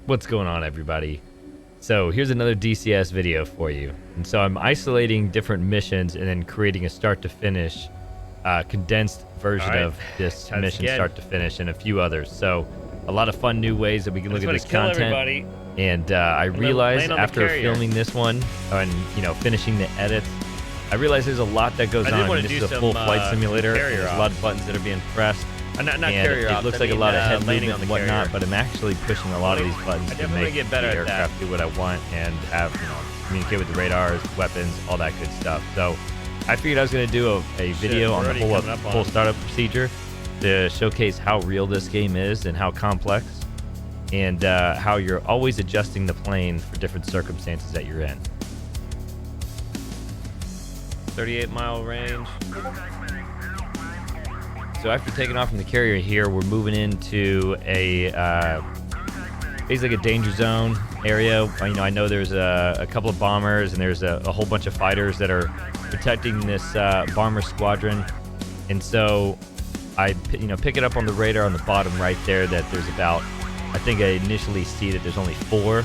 What's going on, everybody? So here's another DCS video for you. And so I'm isolating different missions and then creating a start to finish condensed version of this mission start to finish and a few others. So a lot of fun new ways that we can look at this content. And I realized after filming this one and finishing the edits, I realized there's a lot that goes on. This is a full flight simulator. There's a lot of buttons that are being pressed. Not and carrier it looks like a lot of head movement and whatnot, but I'm actually pushing a lot of these buttons to make the aircraft do what I want and have, communicate with the radars, weapons, all that good stuff. So I figured I was going to do a video on the whole startup procedure to showcase how real this game is and how complex, and how you're always adjusting the plane for different circumstances that you're in. 38-mile range. So after taking off from the carrier here, we're moving into a basically a danger zone area. I know there's a couple of bombers and there's a whole bunch of fighters that are protecting this bomber squadron. And so I pick it up on the radar on the bottom right there that there's about, I think I initially see that there's only 4,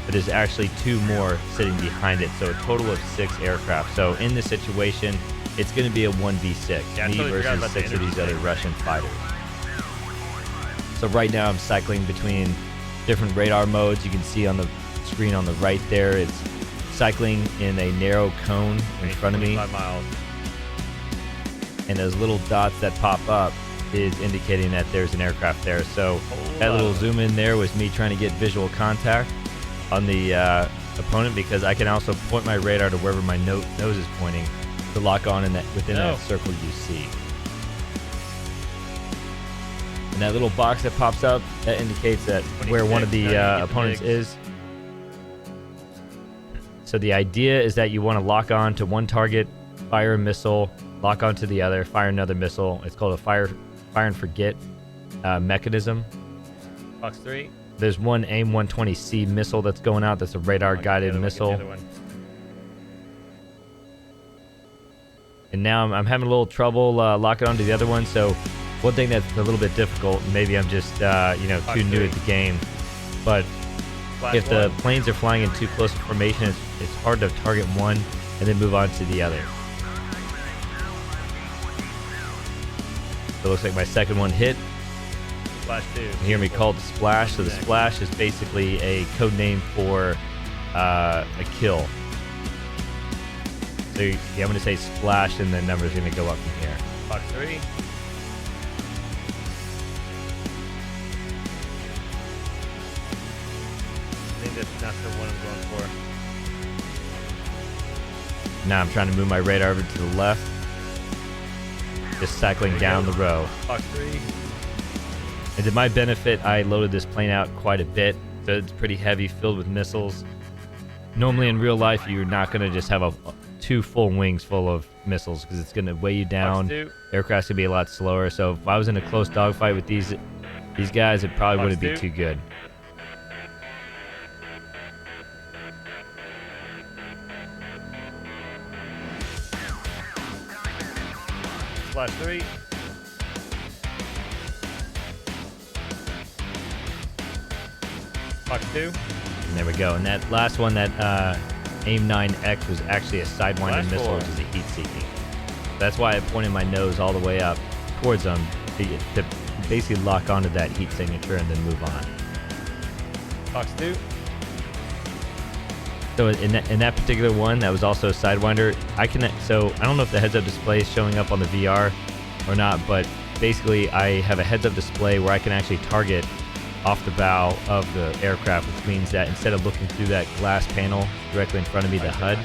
but there's actually 2 more sitting behind it. So a total of 6 aircraft. So in this situation, it's going to be a 1v6, me versus 6 of these other Russian fighters. So right now I'm cycling between different radar modes. You can see on the screen on the right there, it's cycling in a narrow cone in front of me. And those little dots that pop up is indicating that there's an aircraft there. So that little zoom in there was me trying to get visual contact on the opponent, because I can also point my radar to wherever my nose is pointing to lock on within that circle you see. And that little box that pops up, that indicates that where one of the opponents is. So the idea is that you want to lock on to one target, fire a missile, lock on to the other, fire another missile. It's called a fire and forget mechanism. Box 3. There's one AIM-120C missile that's going out. That's a radar guided missile. And now I'm having a little trouble locking onto the other one. So one thing that's a little bit difficult, maybe I'm just too new at the game, but if the planes are flying in too close to formation, it's hard to target one and then move on to the other. So it looks like my second one hit. Splash 2. You hear me called the splash. So the splash is basically a code name for a kill. So yeah, I'm going to say splash, and the number's going to go up from here. Box 3. I think that's not the one I'm going for. Now I'm trying to move my radar over to the left. Just cycling down the row. Box 3. And to my benefit, I loaded this plane out quite a bit. So it's pretty heavy, filled with missiles. Normally in real life, you're not going to just have 2 full wings full of missiles, because it's going to weigh you down. Aircraft's going to be a lot slower. So if I was in a close dogfight with these guys, it probably wouldn't be too good. Splash 3. Box 2. And there we go. And that last one, that AIM-9X, was actually a sidewinder missile, which is a heat-seeking. That's why I pointed my nose all the way up towards them to basically lock onto that heat signature and then move on. Box 2. So in that particular one, that was also a sidewinder. So I don't know if the heads-up display is showing up on the VR or not, but basically I have a heads-up display where I can actually target off the bow of the aircraft, which means that instead of looking through that glass panel directly in front of me, the HUD,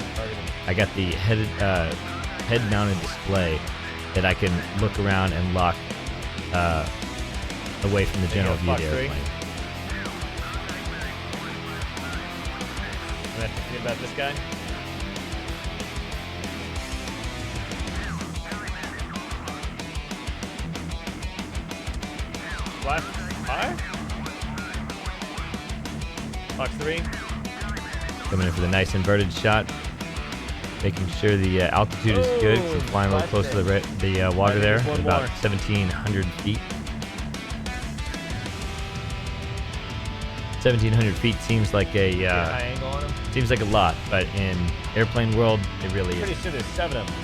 I got the head-mounted display that I can look around and lock away from the general view of the airplane. I have to think about this guy. Flash 5. Box 3. Coming in for the nice inverted shot. Making sure the altitude is good, because I'm flying a little close to the water there, at about 1,700 feet. 1,700 feet seems like Get a a high angle on him. seems like a lot, but in airplane world, it really Pretty is. sure there's 7 of them.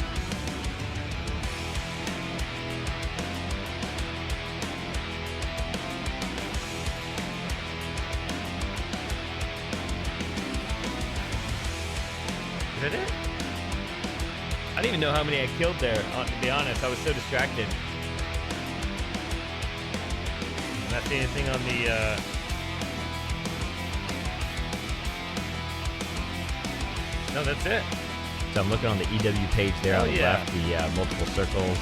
Is that it? I didn't even know how many I killed there, to be honest. I was so distracted. Not seeing anything on the, No, that's it. So I'm looking on the EW page there on the left, the multiple circles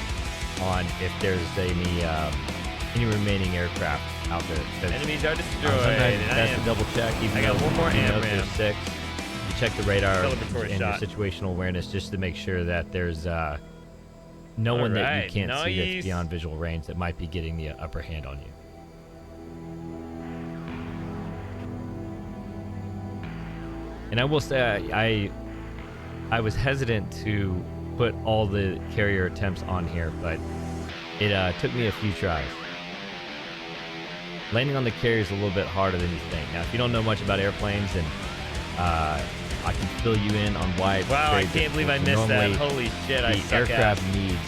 on if there's any remaining aircraft out there. 'Cause Enemies are destroyed. sometimes and it's I best am- to double check. Even I got though one more you know AMRAAM. there's 6. You check the radar Celebratory and your shot. situational awareness just to make sure that there's no one that you Alright, can't see nice. that's beyond visual range that might be getting the upper hand on you. And I will say I was hesitant to put all the carrier attempts on here, but it took me a few tries. Landing on the carrier is a little bit harder than you think. Now, if you don't know much about airplanes, then I can fill you in on why it's Wow, I very can't believe I difficult. missed that. Normally, Holy shit, I the suck aircraft ass. needs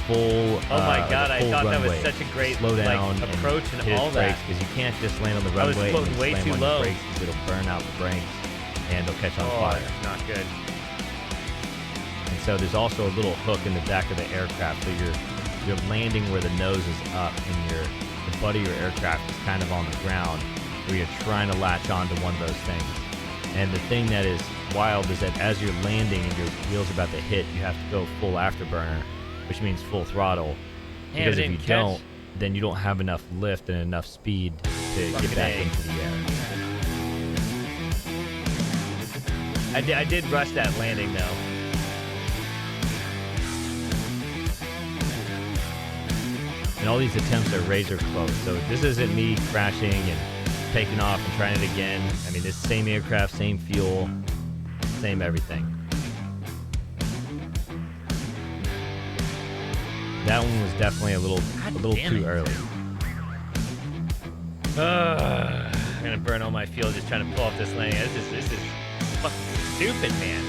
full. Oh my god, the I full thought that was runway. such a great slow like, down approach and hit all that. because you can't just land on the I was runway floating and way slam too on low. your brakes because it'll burn out the brakes and they'll catch on Oh, fire. that's not good. And so there's also a little hook in the back of the aircraft, so you're landing where the nose is up and the butt of your aircraft is kind of on the ground, where you're trying to latch onto one of those things. And the thing that is wild is that as you're landing and your wheel's about to hit, you have to go full afterburner, which means full throttle. Damn, Because it if you didn't catch. don't, then you don't have enough lift and enough speed to Fucking get back A. into the air. I did rush that landing though. And all these attempts are razor close. So this isn't me crashing and taking off and trying it again. I mean, this same aircraft, same fuel, same everything. That one was definitely a little damn too it. early. I'm gonna burn all my fuel just trying to pull off this landing. This is fucking stupid, man.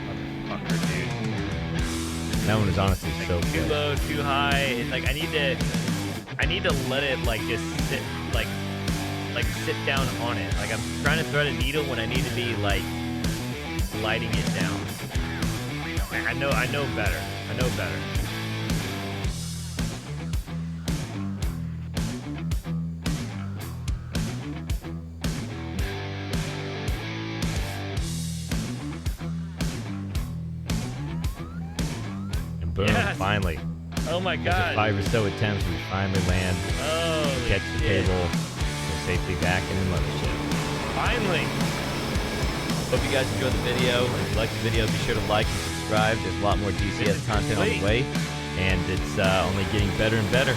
Motherfucker, dude. That one is honestly so Too good. low, too high. It's like I need to let it like just sit like sit down on it. Like I'm trying to thread a needle when I need to be like gliding it down. I know better. I know better. And boom, Yes. finally. Oh my After god. 5 or so attempts, we finally land, Holy catch the shit. table, go safely back in the mothership. Finally. Hope you guys enjoyed the video. If you like the video, be sure to like and subscribe. There's a lot more This DCS is content on the complete. way, and it's only getting better and better.